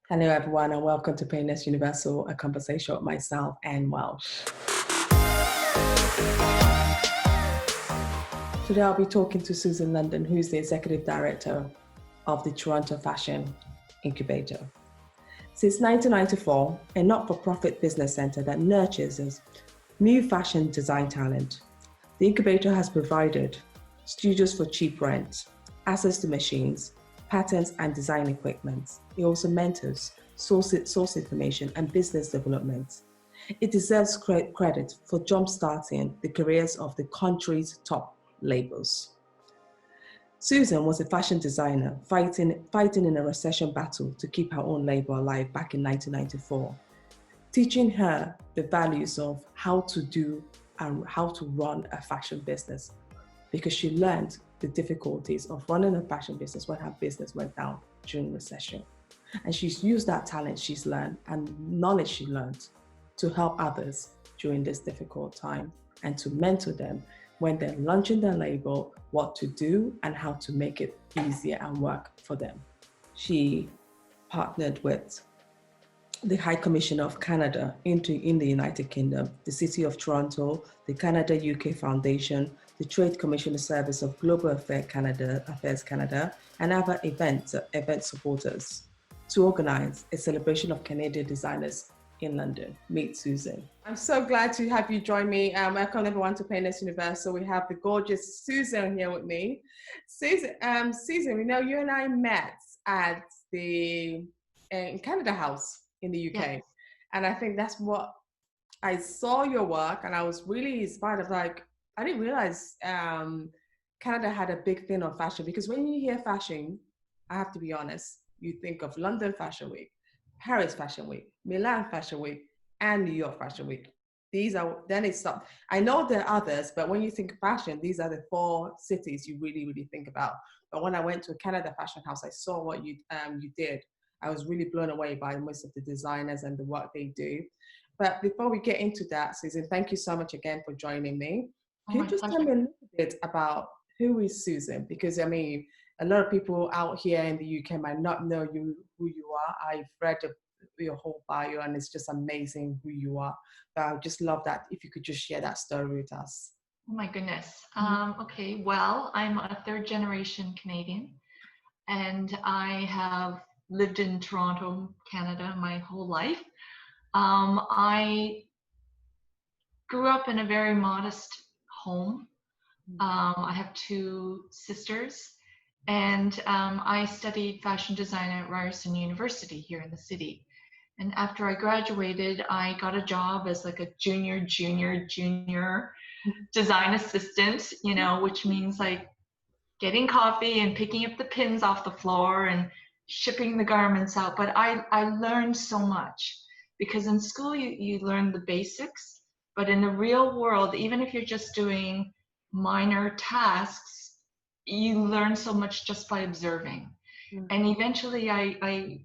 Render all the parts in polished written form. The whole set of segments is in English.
Hello everyone and welcome to Painless Universal, a conversation with myself and Welsh. Today I'll be talking to Susan Langdon, who's the Executive Director of the Toronto Fashion Incubator. Since 1994, a not-for-profit business center that nurtures new fashion design talent, the incubator has provided studios for cheap rent, access to machines, patents and design equipment. It also mentors source information and business development. It deserves credit for jump-starting the careers of the country's top labels. Susan was a fashion designer fighting in a recession battle to keep her own label alive back in 1994, teaching her the values of how to do and how to run a fashion business, because she learned the difficulties of running a fashion business when her business went down during recession. And she's used that talent she's learned and knowledge she learned to help others during this difficult time and to mentor them when they're launching their label, what to do and how to make it easier and work for them. She partnered with the High Commissioner of Canada in the United Kingdom, the City of Toronto, the Canada-UK Foundation, the Trade Commissioner Service of Global Affairs Canada, and other event supporters to organize a celebration of Canadian designers in London. Meet Susan. I'm so glad to have you join me. Welcome everyone to Painless Universal. We have the gorgeous Susan here with me. Susan, we know you and I met at the in Canada House in the UK. Yes. And I think that's what I saw your work and I was really inspired of, like, I didn't realize Canada had a big thing on fashion, because when you hear fashion, I have to be honest, you think of London Fashion Week, Paris Fashion Week, Milan Fashion Week, and New York Fashion Week. Then it stopped. I know there are others, but when you think of fashion, these are the four cities you really, really think about. But when I went to a Canada Fashion House, I saw what you did. I was really blown away by most of the designers and the work they do. But before we get into that, Susan, thank you so much again for joining me. Can you just tell me a little bit about who is Susan? Because I mean, a lot of people out here in the UK might not know who you are. I've read your whole bio and it's just amazing who you are. But I would just love that if you could just share that story with us. Oh my goodness. Okay, well, I'm a third generation Canadian and I have lived in Toronto, Canada my whole life. I grew up in a very modest home. I have two sisters and I studied fashion design at Ryerson University here in the city. And after I graduated, I got a job as like a junior design assistant, which means like getting coffee and picking up the pins off the floor and shipping the garments out. But I learned so much, because in school you learn the basics, but in the real world, even if you're just doing minor tasks, you learn so much just by observing. Mm-hmm. And eventually I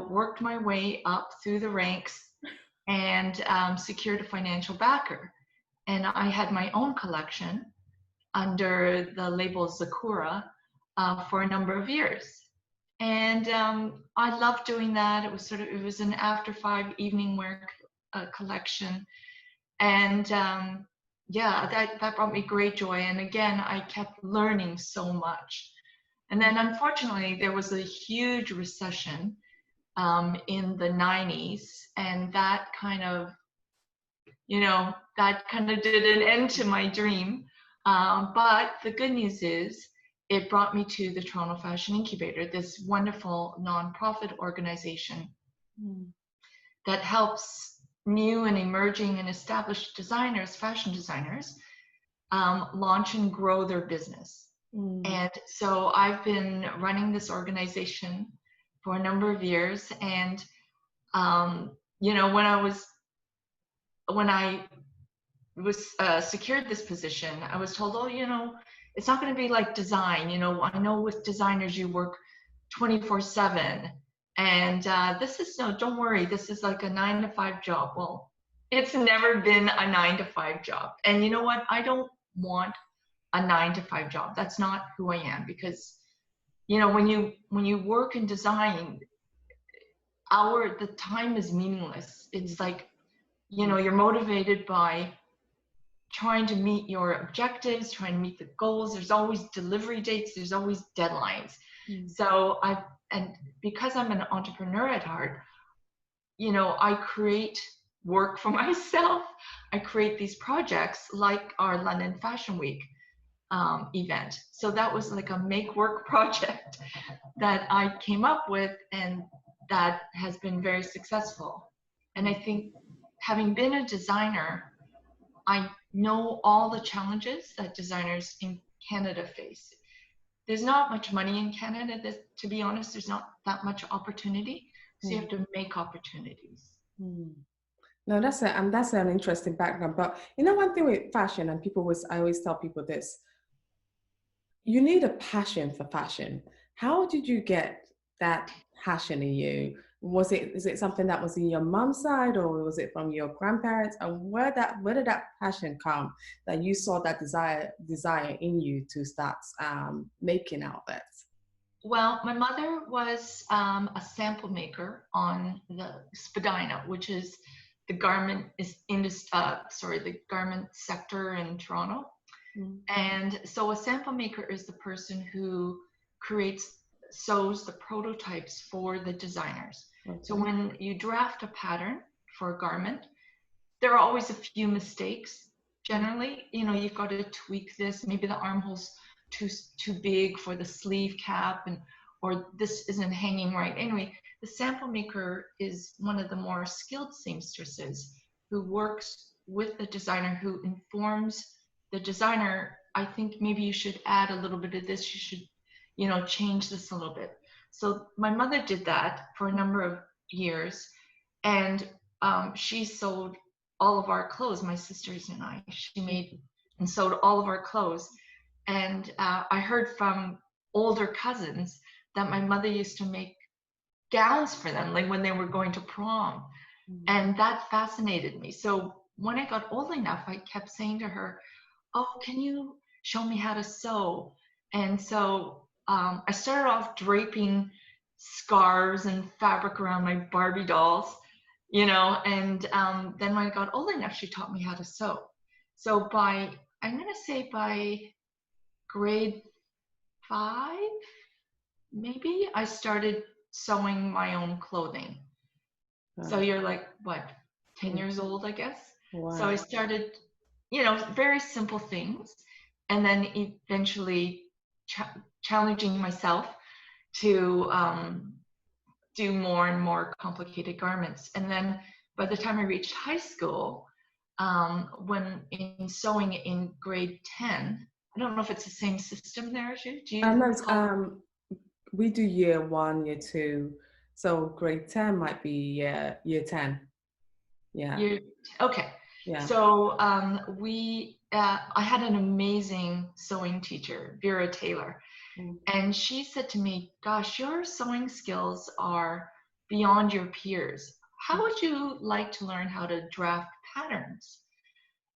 worked my way up through the ranks and secured a financial backer. And I had my own collection under the label Zakura for a number of years. And I loved doing that. It was an after 5 evening wear collection. And that brought me great joy. And again, I kept learning so much. And then unfortunately, there was a huge recession in the 90s, and that kind of did an end to my dream. But the good news is it brought me to the Toronto Fashion Incubator, this wonderful nonprofit organization that helps new and emerging and established designers, fashion designers, launch and grow their business. And so I've been running this organization for a number of years. And, when I was secured this position, I was told, it's not going to be like design. I know with designers you work 24/7, and don't worry, this is like a 9-to-5 job. Well, it's never been a 9-to-5 job. And you know what? I don't want a 9-to-5 job. That's not who I am, because when you work in design, the time is meaningless. It's like, you're motivated by trying to meet your objectives, trying to meet the goals. There's always delivery dates, there's always deadlines. So and because I'm an entrepreneur at heart, I create work for myself. I create these projects like our London Fashion Week event. So that was like a make work project that I came up with, and that has been very successful. And I think, having been a designer, I know all the challenges that designers in Canada face. There's not much money in Canada. To be honest, there's not that much opportunity. So you have to make opportunities. No, that's an interesting background. But one thing with fashion, and I always tell people this: you need a passion for fashion. How did you get that passion in you? Is it something that was in your mom's side, or was it from your grandparents? And where did that passion come, that you saw that desire in you to start making outfits? Well, my mother was a sample maker on the Spadina, which is the garment the garment sector in Toronto. And so a sample maker is the person who sews the prototypes for the designers. Okay. So when you draft a pattern for a garment, there are always a few mistakes. Generally, you've got to tweak this. Maybe the armhole's too big for the sleeve cap, or this isn't hanging right. Anyway, the sample maker is one of the more skilled seamstresses who works with the designer, who informs the designer, I think maybe you should add a little bit of this, you should, change this a little bit. So my mother did that for a number of years, and she sewed all of our clothes, my sisters and I. She made and sewed all of our clothes. And I heard from older cousins that my mother used to make gowns for them, like when they were going to prom. And that fascinated me. So when I got old enough, I kept saying to her, "Oh, can you show me how to sew?" And so I started off draping scarves and fabric around my Barbie dolls, and then when I got old enough, she taught me how to sew. So I'm going to say by grade 5, maybe, I started sewing my own clothing. Wow. So you're like, what, 10 years old, I guess? Wow. So I started, very simple things, and then eventually challenging myself to do more and more complicated garments. And then by the time I reached high school, when in sewing in grade 10, I don't know if it's the same system there as you. Do you? We do year 1, year 2. So grade 10 might be year 10. Yeah. Okay. Yeah. So I had an amazing sewing teacher, Vera Taylor. And she said to me, "Gosh, your sewing skills are beyond your peers. How would you like to learn how to draft patterns?"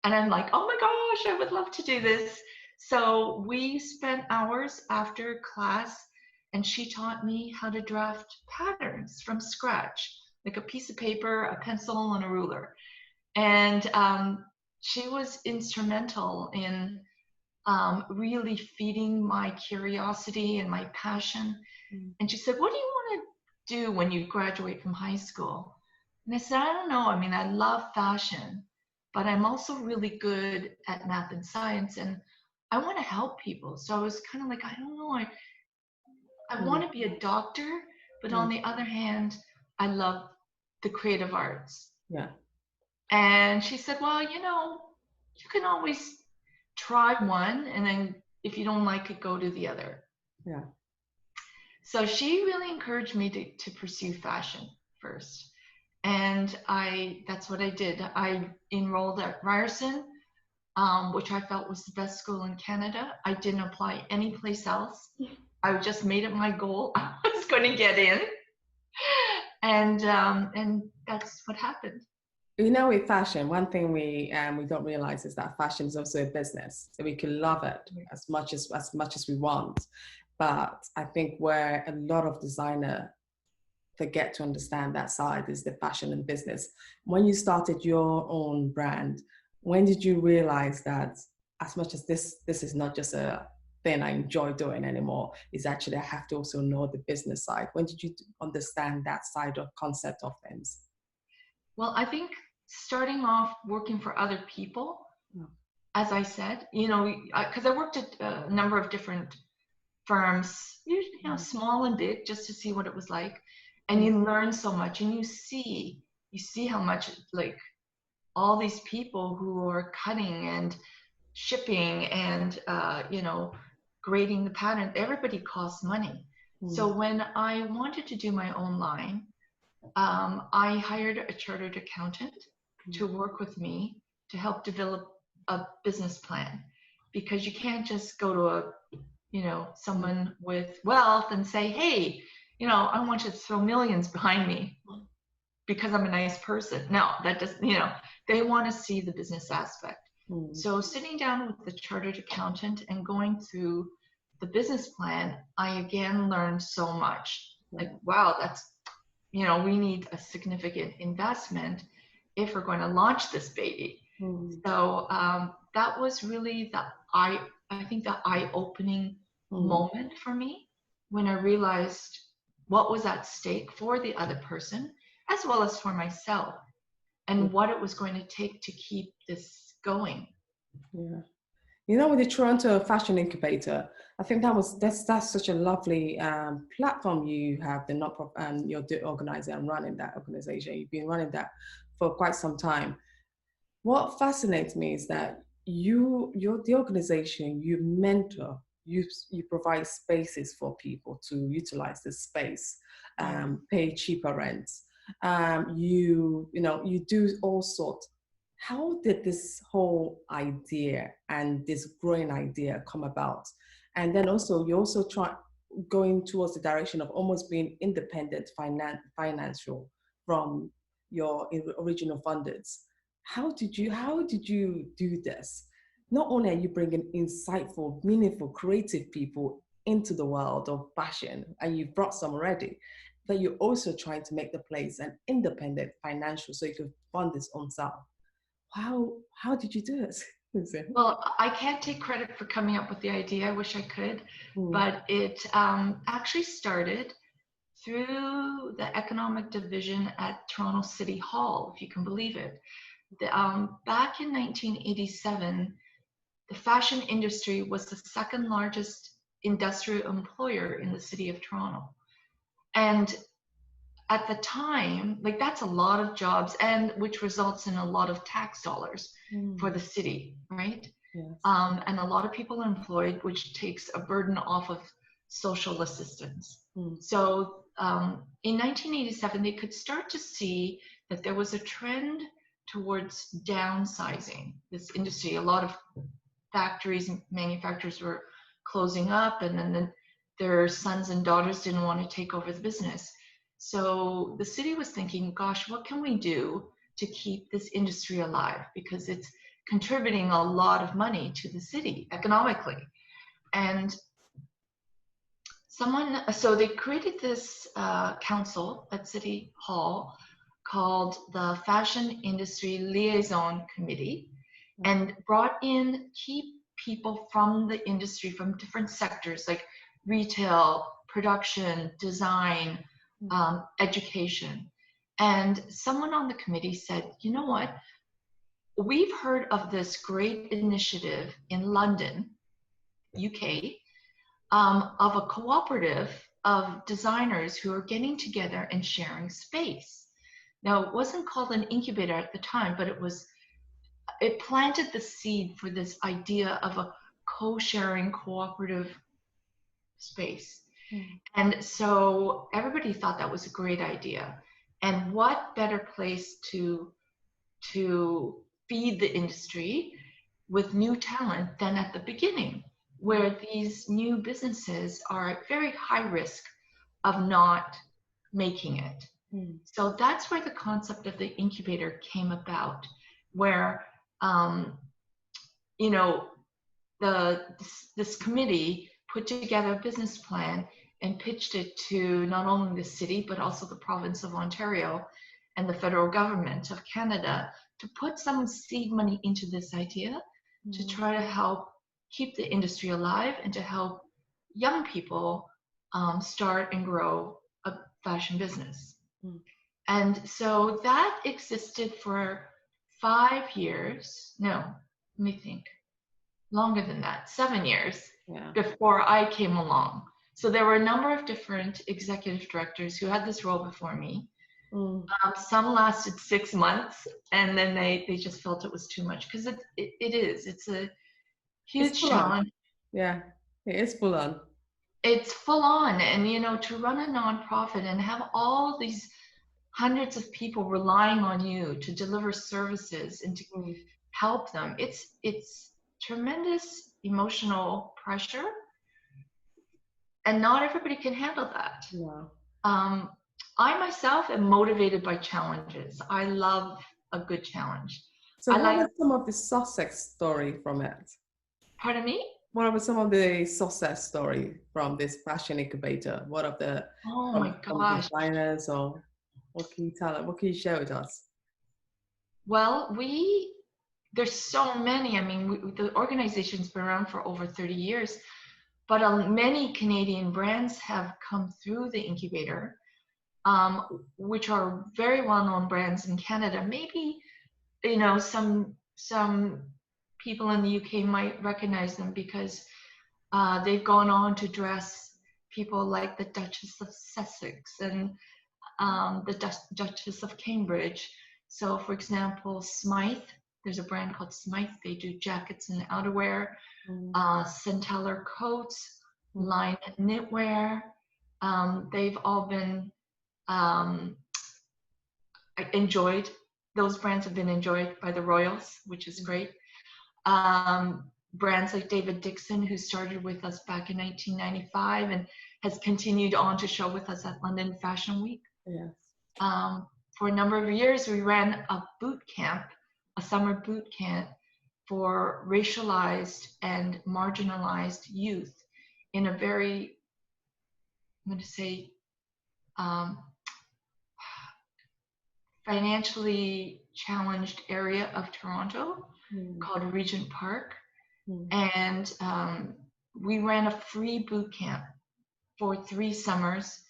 And I'm like, "Oh my gosh, I would love to do this." So we spent hours after class, and she taught me how to draft patterns from scratch, like a piece of paper, a pencil, and a ruler. And she was instrumental in really feeding my curiosity and my passion. And she said, "What do you want to do when you graduate from high school?" And I said, "I don't know. I mean, I love fashion, but I'm also really good at math and science, and I want to help people." So I was kind of like, I don't know. I want to be a doctor, but on the other hand, I love the creative arts. Yeah. And she said, "Well, you can always try one, and then if you don't like it, go to the other." Yeah. So she really encouraged me to pursue fashion first. And that's what I did. I enrolled at Ryerson, which I felt was the best school in Canada. I didn't apply anyplace else. I just made it my goal. I was going to get in. And that's what happened. With fashion, one thing we don't realize is that fashion is also a business. So we can love it as much as we want, but I think where a lot of designer forget to understand that side is the fashion and business. When you started your own brand, when did you realize that as much as this is not just a thing I enjoy doing anymore, is actually I have to also know the business side? When did you understand that side of concept of things? Well, I think starting off working for other people, as I said, you know, because I worked at a number of different firms, you know, small and big, just to see what it was like. And you learn so much, and you see how much, like, all these people who are cutting and shipping and you know, grading the pattern, everybody costs money. So when I wanted to do my own line, I hired a chartered accountant to work with me to help develop a business plan, because you can't just go to a, you know, someone with wealth and say, hey, you know, I want you to throw millions behind me because I'm a nice person. No, that doesn't, you know, they want to see the business aspect. So sitting down with the chartered accountant and going through the business plan, I again learned so much. Like, wow, that's, you know, we need a significant investment if we're going to launch this baby. So that was really the I think the eye-opening moment for me, when I realized what was at stake for the other person as well as for myself, and what it was going to take to keep this going. Yeah. You know, with the Toronto Fashion Incubator, I think that's such a lovely platform you have, the not-profit, and you're organizing and running that organization. You've been running that for quite some time. What fascinates me is that you're the organization, you mentor, you provide spaces for people to utilize the space, pay cheaper rents. You do all sorts. How did this whole idea and this growing idea come about? And then also, you also try going towards the direction of almost being independent financial from your original funders. How did you do this? Not only are you bringing insightful, meaningful, creative people into the world of fashion, and you've brought some already, but you're also trying to make the place an independent financial, so you can fund its own self. How did you do it? Well, I can't take credit for coming up with the idea. I wish I could, but it actually started through the economic division at Toronto City Hall, if you can believe it. Back in 1987, the fashion industry was the second largest industrial employer in the city of Toronto. And at the time, like, that's a lot of jobs, and which results in a lot of tax dollars for the city, right? Yes. And a lot of people are employed, which takes a burden off of social assistance. So in 1987, they could start to see that there was a trend towards downsizing this industry. A lot of factories and manufacturers were closing up, and then their sons and daughters didn't want to take over the business. So the city was thinking, gosh, what can we do to keep this industry alive? Because it's contributing a lot of money to the city economically. And so they created this council at City Hall called the Fashion Industry Liaison Committee, and brought in key people from the industry, from different sectors like retail, production, design, education. And someone on the committee said, you know what? We've heard of this great initiative in London, UK, of a cooperative of designers who are getting together and sharing space. Now, it wasn't called an incubator at the time, but it planted the seed for this idea of a co-sharing cooperative space. And so everybody thought that was a great idea. And what better place to feed the industry with new talent than at the beginning, where these new businesses are at very high risk of not making it. So that's where the concept of the incubator came about, where you know, this committee put together a business plan and pitched it to not only the city, but also the province of Ontario and the federal government of Canada to put some seed money into this idea to try to help keep the industry alive and to help young people start and grow a fashion business. And so that existed for 5 years. No, let me think. Longer than that, 7 years before I came along. So there were a number of different executive directors who had this role before me. Some lasted 6 months, and then they just felt it was too much, because it's a huge challenge. Yeah, it is full on. It's full on, and to run a nonprofit and have all these hundreds of people relying on you to deliver services and to help them, it's tremendous emotional pressure, and not everybody can handle that. I myself am motivated by challenges. I love a good challenge. So what are some of the success story from it? Pardon me? What are some of the success story from this fashion incubator? What are the designers, or what can you tell us? What can you share with us? Well, there's so many. I mean, the organization's been around for over 30 years, but many Canadian brands have come through the incubator, which are very well-known brands in Canada. Maybe, some people in the UK might recognize them because they've gone on to dress people like the Duchess of Sussex and the Duchess of Cambridge. So, for example, Smythe, there's a brand called Smythe. They do jackets and outerwear, Centeller coats, Line knitwear. They've all been enjoyed. Those brands have been enjoyed by the royals, which is great. Brands like David Dixon, who started with us back in 1995 and has continued on to show with us at London Fashion Week. Yes. For a number of years, we ran a boot camp, a summer boot camp for racialized and marginalized youth in a very, I'm going to say, financially challenged area of Toronto called Regent Park. And we ran a free boot camp for 3 summers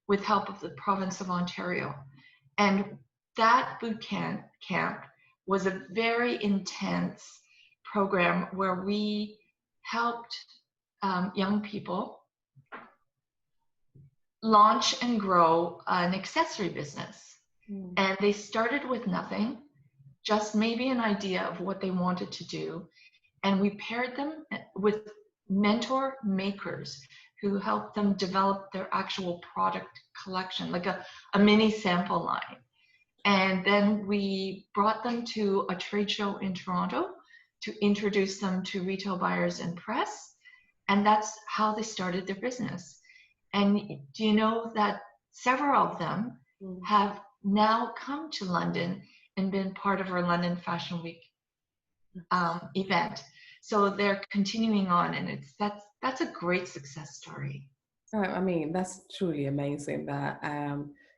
with help of the province of Ontario. And that boot camp was a very intense program where we helped young people launch and grow an accessory business. And they started with nothing, just maybe an idea of what they wanted to do. And we paired them with mentor makers who helped them develop their actual product collection, like a mini sample line. And then we brought them to a trade show in Toronto to introduce them to retail buyers and press. And that's how they started their business. And do you know that several of them have now come to London and been part of our London Fashion Week event? So they're continuing on, and that's a great success story. I mean, that's truly amazing that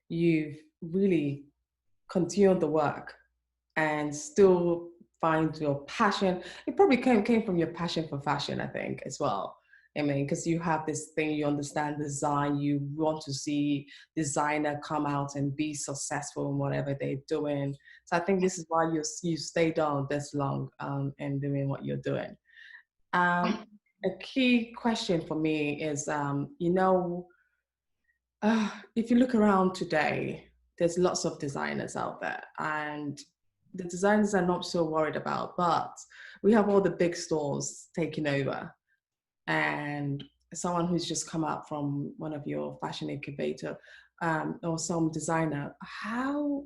you've really continued the work and still find your passion. It probably came from your passion for fashion, I think, as well. I mean, because you have this thing, you understand design, you want to see designer come out and be successful in whatever they're doing. So I think this is why you stayed on this long and doing what you're doing. A key question for me is, if you look around today, there's lots of designers out there, and the designers are not so worried about, but we have all the big stores taking over. And someone who's just come out from one of your fashion incubator or some designer, how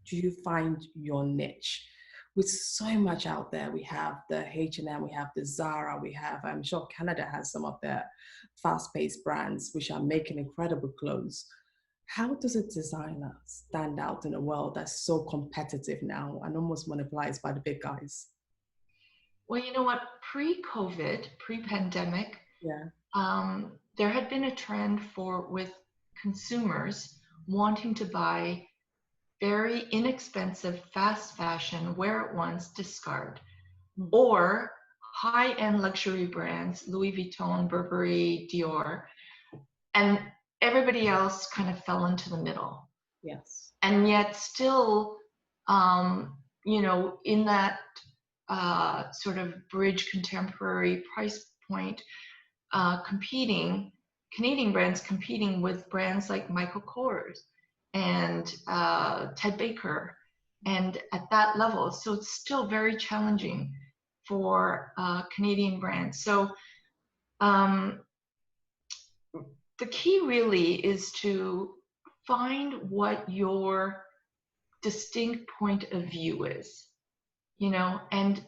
do you find your niche? With so much out there, we have the H&M, we have the Zara, we have, I'm sure Canada has some of their fast-paced brands which are making incredible clothes. How does a designer stand out in a world that's so competitive now and almost monopolized by the big guys? Well, you know what? Pre-COVID, pre-pandemic, there had been a trend with consumers wanting to buy very inexpensive fast fashion, wear it once, discard, or high-end luxury brands, Louis Vuitton, Burberry, Dior, and everybody else kind of fell into the middle. Yes. And yet still, in that sort of bridge contemporary price point, Canadian brands competing with brands like Michael Kors and Ted Baker, and at that level. So it's still very challenging for Canadian brands. So the key really is to find what your distinct point of view is, and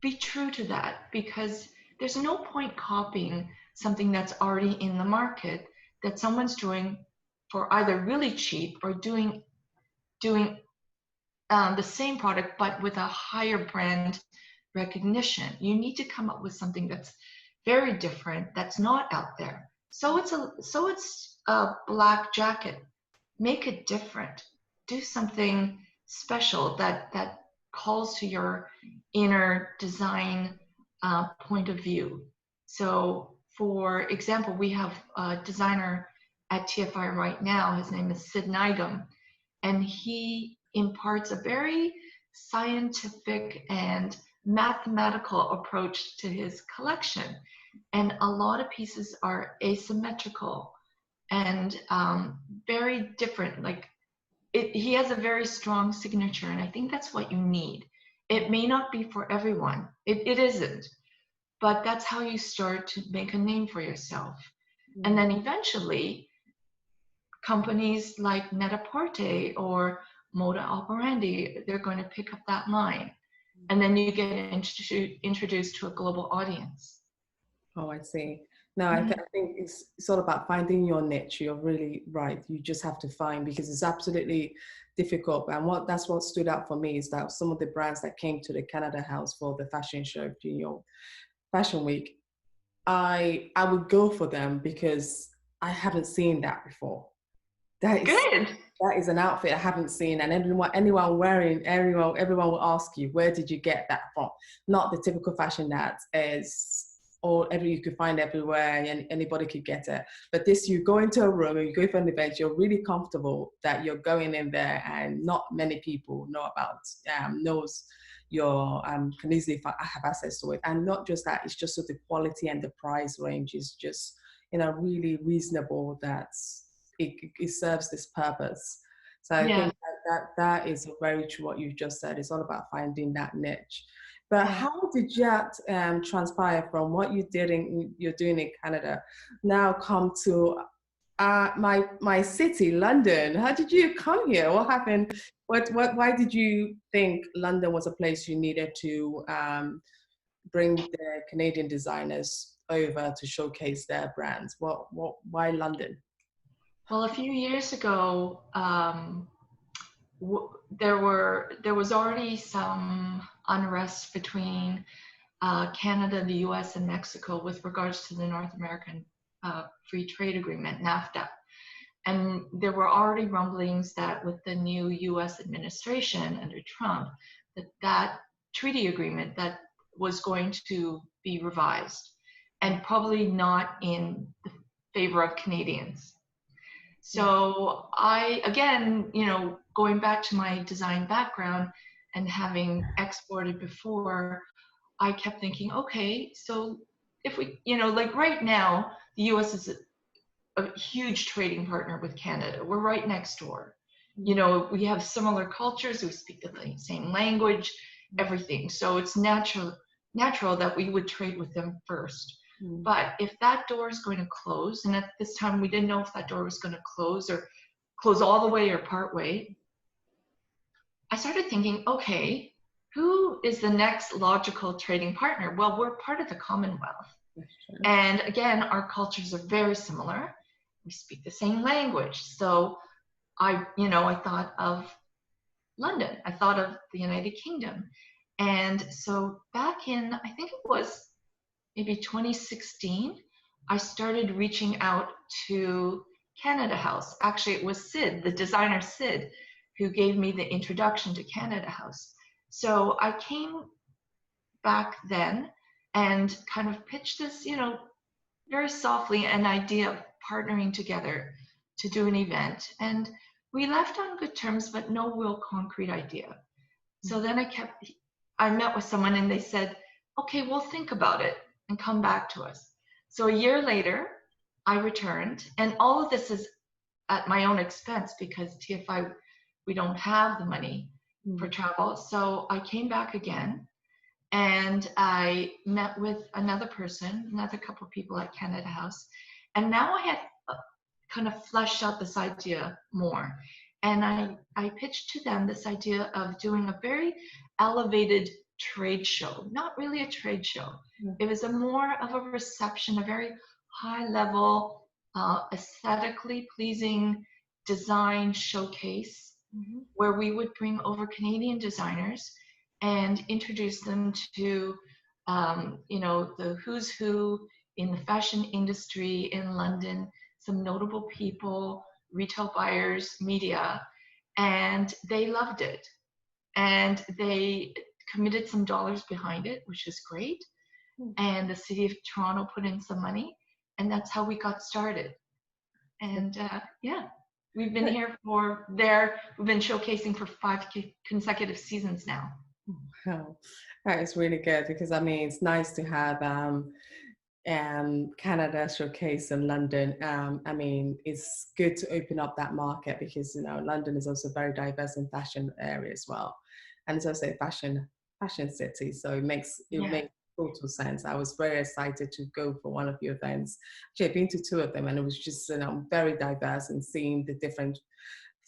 be true to that, because there's no point copying something that's already in the market that someone's doing for either really cheap or doing the same product but with a higher brand recognition. You need to come up with something that's very different, that's not out there. So it's a black jacket. Make it different. Do something special that calls to your inner design point of view. So, for example, we have a designer at TFI right now. His name is Sid Nigam, and he imparts a very scientific and mathematical approach to his collection. And a lot of pieces are asymmetrical and very different. Like he has a very strong signature, and I think that's what you need. It may not be for everyone. It isn't. But that's how you start to make a name for yourself. Mm-hmm. And then eventually, companies like Net-a-Porter or Moda Operandi, they're going to pick up that line. And then you get introduced to a global audience. Oh, I see. No, I think it's all about finding your niche. You're really right. You just have to find, because it's absolutely difficult. And that's what stood out for me, is that some of the brands that came to the Canada House for the fashion show, Fashion Week, I would go for them because I haven't seen that before. That is an outfit I haven't seen, and anyone wearing, everyone will ask you, where did you get that from? Not the typical fashion that is you could find everywhere and anybody could get it. But this, you go into a room and you go for an event, you're really comfortable that you're going in there, and not many people know about knows your can easily have access to it. And not just that, it's just so the quality and the price range is just really reasonable, that it serves this purpose. So I think that is very true what you just said. It's all about finding that niche. But how did that transpire from what you're doing in Canada now come to my city, London? How did you come here? What happened? Why did you think London was a place you needed to bring the Canadian designers over to showcase their brands? Why London? Well, a few years ago, there was already some unrest between Canada, the US, and Mexico with regards to the North American Free Trade Agreement, NAFTA. And there were already rumblings that with the new US administration under Trump, that treaty agreement that was going to be revised, and probably not in the favor of Canadians. So I, again, going back to my design background and having exported before, I kept thinking, okay, so if we, like right now, the US is a huge trading partner with Canada. We're right next door. We have similar cultures, we speak the same language, everything. So it's natural that we would trade with them first. But if that door is going to close, and at this time we didn't know if that door was going to close or close all the way or part way, I started thinking, okay, who is the next logical trading partner? Well, we're part of the Commonwealth. And again, our cultures are very similar. We speak the same language. So I thought of London. I thought of the United Kingdom. And so back in, I think it was maybe 2016, I started reaching out to Canada House. Actually, it was Sid, the designer Sid, who gave me the introduction to Canada House. So I came back then and kind of pitched this, very softly, an idea of partnering together to do an event. And we left on good terms, but no real concrete idea. So then I met with someone and they said, okay, we'll think about it and come back to us. So a year later, I returned, and all of this is at my own expense because TFI, we don't have the money for travel. So I came back again and I met with another couple of people at Canada House. And now I had kind of fleshed out this idea more. And I pitched to them this idea of doing a very elevated trade show, not really a trade show. It was a more of a reception, a very high level, aesthetically pleasing design showcase where we would bring over Canadian designers and introduce them to, the who's who in the fashion industry in London, some notable people, retail buyers, media, and they loved it. And they committed some dollars behind it, which is great. And the city of Toronto put in some money, and that's how we got started. And we've been we've been showcasing for 5 consecutive seasons now. Wow, that is really good because I mean it's nice to have Canada showcase in London. I mean it's good to open up that market because London is also very diverse in fashion area as well, and it's also a fashion city. So it makes total sense. I was very excited to go for one of your events. Actually, I've been to 2 of them, and it was just very diverse and seeing the different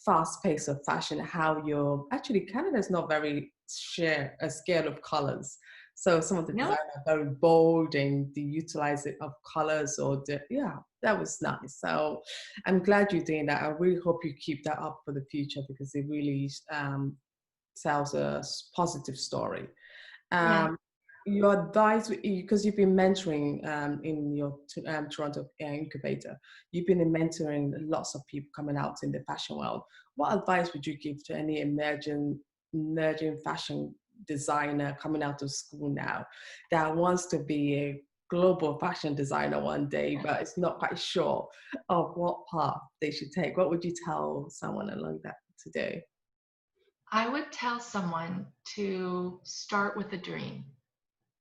fast pace of fashion. How Canada is not very a scale of colors. So some of the designs are very bold and they utilize it of colors that was nice. So I'm glad you're doing that. I really hope you keep that up for the future because it really tells a positive story. Your advice, because you've been mentoring in your Toronto incubator, you've been mentoring lots of people coming out in the fashion world. What advice would you give to any emerging fashion designer coming out of school now that wants to be a global fashion designer one day, but is not quite sure of what path they should take? What would you tell someone along that to do? I would tell someone to start with a dream.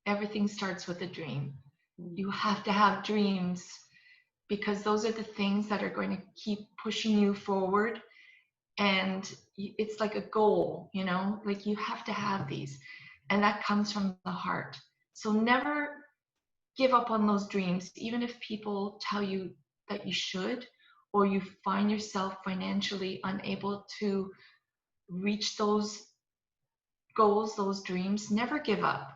Everything starts with a dream. You have to have dreams because those are the things that are going to keep pushing you forward. And it's like a goal, like you have to have these. And that comes from the heart. So never give up on those dreams, even if people tell you that you should, or you find yourself financially unable to reach those goals, those dreams. Never give up.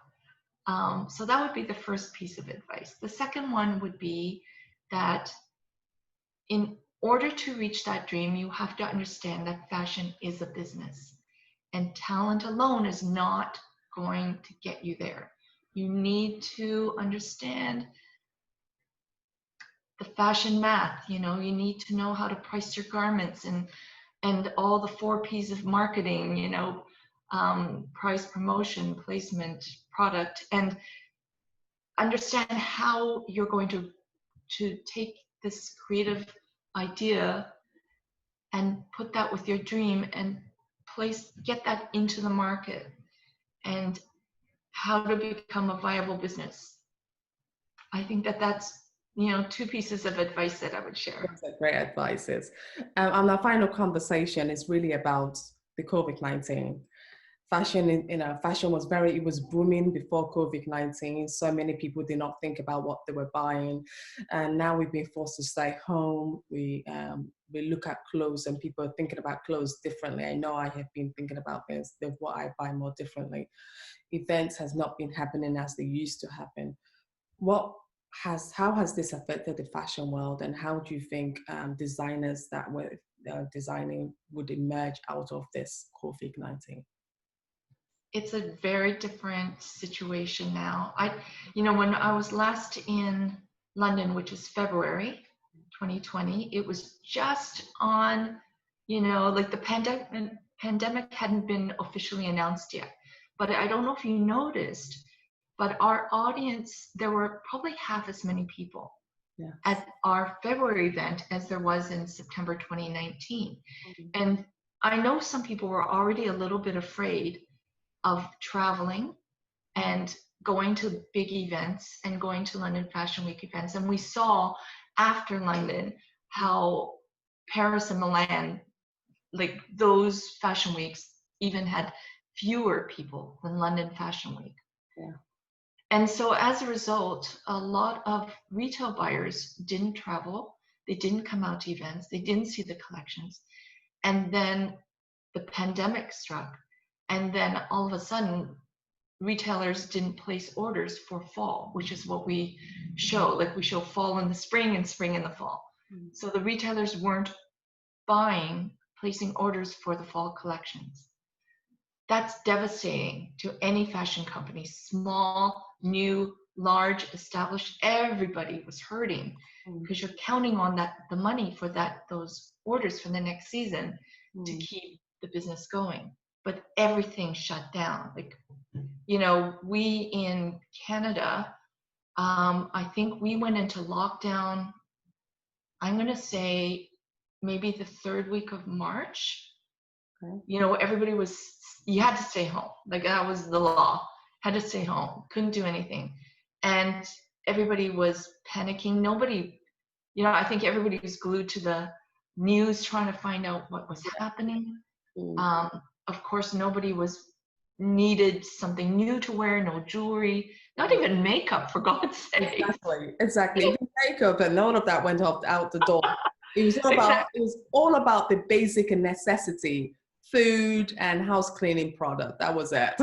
So that would be the first piece of advice. The second one would be that in order to reach that dream, you have to understand that fashion is a business, and talent alone is not going to get you there. You need to understand the fashion math. You need to know how to price your garments and all the 4 P's of marketing, price, promotion, placement, product, and understand how you're going to take this creative idea and put that with your dream and get that into the market, and how to become a viable business. I think that's 2 pieces of advice that I would share. That's great advices. And our final conversation is really about the COVID-19. Fashion, fashion was booming before COVID-19. So many people did not think about what they were buying. And now we've been forced to stay home. We look at clothes and people are thinking about clothes differently. I know I have been thinking about this, what I buy more differently. Events has not been happening as they used to happen. How has this affected the fashion world, and how do you think designers that were designing would emerge out of this COVID-19? it's a very different situation now. When I was last in London, which is February 2020, it was just on, like the pandemic hadn't been officially announced yet. But I don't know if you noticed, but our audience, there were probably half as many people Yeah. at our February event as there was in September 2019. And I know some people were already a little bit afraid of traveling and going to big events and going to London Fashion Week events. And we saw after London how Paris and Milan, like those fashion weeks, even had fewer people than London Fashion Week. Yeah. And so as a result, a lot of retail buyers didn't travel, they didn't come out to events, they didn't see the collections. And then the pandemic struck. And then all of a sudden, retailers didn't place orders for fall, which is what we show. Like we show fall in the spring and spring in the fall. So the retailers weren't placing orders for the fall collections. That's devastating to any fashion company, small, new, large, established. Everybody was hurting because you're counting on the money for those orders for the next season to keep the business going. But everything shut down. Like, we in Canada, I think we went into lockdown, I'm going to say maybe the third week of March. Okay. You had to stay home. Like that was the law. Had to stay home. Couldn't do anything. And everybody was panicking. Nobody, I think everybody was glued to the news trying to find out what was happening. Of course, nobody needed something new to wear, no jewelry, not even makeup, for God's sake. Exactly. Even makeup and all of that went out the door. It was all about the basic and necessity, food and house cleaning product. That was it.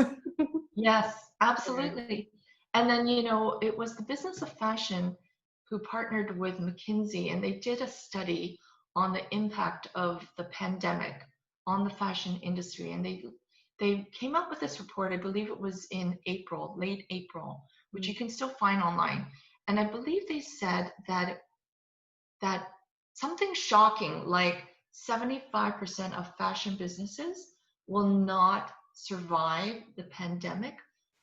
Yes, absolutely. And then, it was the Business of Fashion who partnered with McKinsey, and they did a study on the impact of the pandemic on the fashion industry. And they came up with this report, I believe it was in April, late April, which you can still find online. And I believe they said that something shocking, like 75% of fashion businesses will not survive the pandemic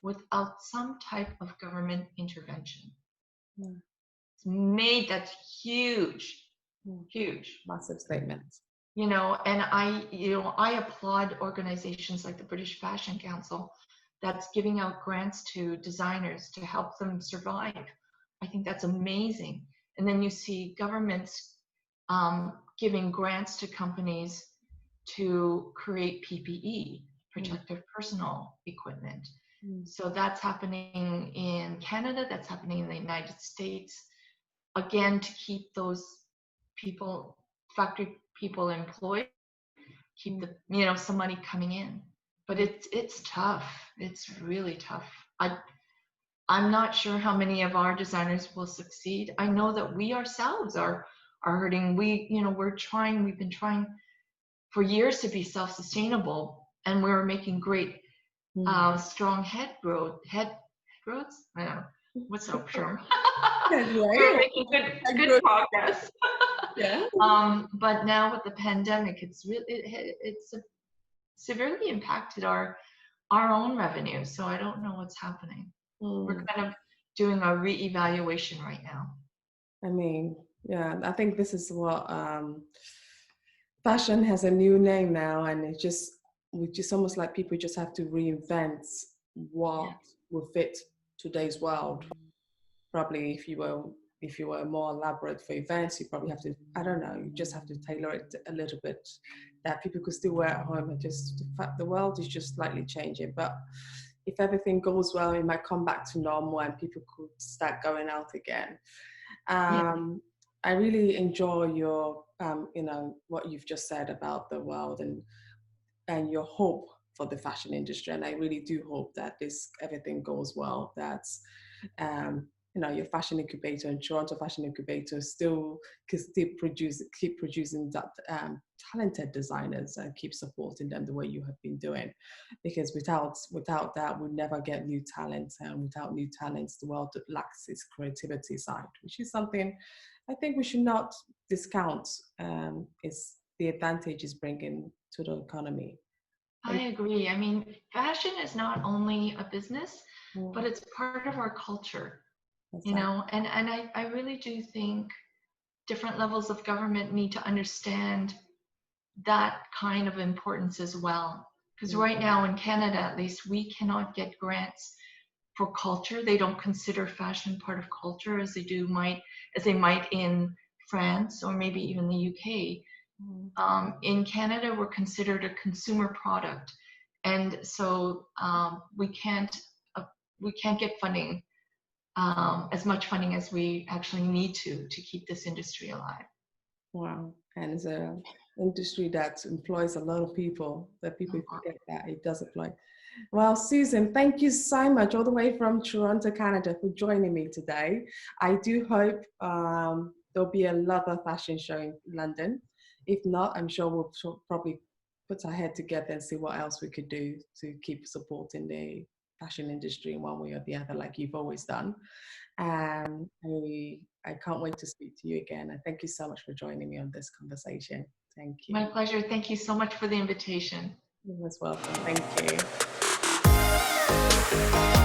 without some type of government intervention. It's made that huge, Massive statement. And I applaud organizations like the British Fashion Council that's giving out grants to designers to help them survive. I think that's amazing. And then you see governments giving grants to companies to create PPE, protective personal equipment. So that's happening in Canada, that's happening in the United States, again, to keep those factory people employed, keep some money coming in. But it's tough. It's really tough. I'm not sure how many of our designers will succeed. I know that we ourselves are hurting. We've been trying for years to be self-sustainable, and we're making great, strong headroads. I don't know. What's the term? We're making good progress. Yeah. But now with the pandemic, it's severely impacted our own revenue. So I don't know what's happening. We're kind of doing a reevaluation right now. I mean, yeah, I think this is what fashion has a new name now, and we just almost like people just have to reinvent what will fit today's world. Probably if you were more elaborate for events, you probably have to, I don't know, you just have to tailor it a little bit that people could still wear at home. And just the world is just slightly changing. But if everything goes well, it might come back to normal and people could start going out again. I really enjoy your, what you've just said about the world and your hope for the fashion industry. And I really do hope that everything goes well, that your fashion incubator and Toronto Fashion Incubator still can still keep producing that talented designers and keep supporting them the way you have been doing, because without that we'll never get new talents, and without new talents the world lacks its creativity side, which is something I think we should not discount. Is the advantages bringing to the economy. I agree. I mean, fashion is not only a business, but it's part of our culture. And I really do think different levels of government need to understand that kind of importance as well. Because right now in Canada, at least, we cannot get grants for culture. They don't consider fashion part of culture as they might in France or maybe even the UK. In Canada, we're considered a consumer product, and so we can't get funding, as much funding as we actually need to keep this industry alive. Wow. And it's an industry that employs a lot of people, that people forget that it does employ. Well, Susan, thank you so much all the way from Toronto, Canada, for joining me today. I do hope there'll be another fashion show in London. If not, I'm sure we'll probably put our head together and see what else we could do to keep supporting the fashion industry in one way or the other, like you've always done. I can't wait to speak to you again. And thank you so much for joining me on this conversation. Thank you. My pleasure. Thank you so much for the invitation. You're most welcome. Thank you.